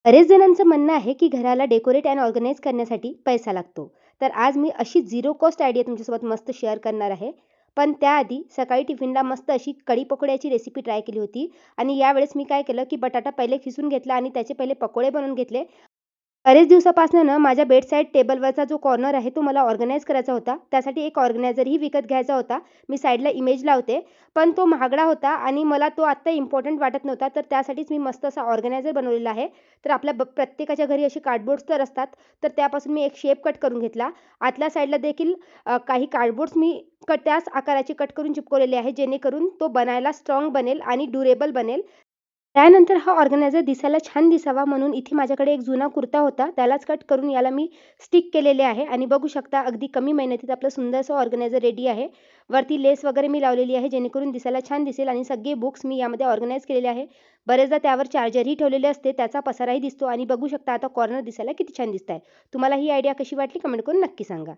बरेच जणांचं म्हणणं आहे, की घराला डेकोरेट अँड ऑर्गनाइज करण्यासाठी पैसा लागतो. तर आज मी अशी झिरो कॉस्ट आयडिया तुमच्यासोबत मस्त शेअर करणार आहे. पण त्याआधी सकाळी टिफिनला मस्त अशी कढी पकोड्याची रेसिपी ट्राय केली होती आणि यावेळेस मी काय केलं, की बटाटा पहिले खिसून घेतला आणि त्याचे पहिले पकोडे बनवून घेतले. बरेच दिवसापासून ना माझ्या बेड साइड टेबलवरचा जो कॉर्नर आहे तो मला ऑर्गनाइज करायचा होता. त्यासाठी एक ऑर्गनायझरही विकत घ्यायचा होता. मी साइडला इमेज लावते. पण तो महागडा होता आणि मला तो आत्ता इम्पोर्टंट वाटत नव्हता. तर त्यासाठीच मी मस्त असा ऑर्गनायझर बनवलेला आहे. तर आपल्या प्रत्येकाच्या घरी असे कार्डबोर्ड्स तर असतात. तर त्यापासून मी एक शेप कट करून घेतला. आतल्या साइडला देखील काही कार्डबोर्ड्स मी त्याच आकाराचे कट करून चिपकवलेले आहे, जेणेकरून तो बनायला स्ट्राँग बनेल आणि ड्युरेबल बनेल. त्यानंतर हा ऑर्गनायझर दिसायला छान दिसावा म्हणून इथे माझ्याकडे एक जुना कुर्ता होता. त्यालाच कट करून याला मी स्टिक केलेले आहे आणि बघू शकता अगदी कमी मेहनतीत आपलं सुंदरसं ऑर्गनायझर रेडी आहे. वरती लेस वगैरे मी लावलेली आहे जेणेकरून दिसायला छान दिसेल आणि सगळे बुक्स मी यामध्ये ऑर्गनाइज केलेले आहे. बरेचदा त्यावर चार्जरही ठेवलेले असते. त्याचा पसाराही दिसतो आणि बघू शकता आता कॉर्नर दिसायला किती छान दिसत आहे. तुम्हाला ही आयडिया कशी वाटली कमेंट करून नक्की सांगा.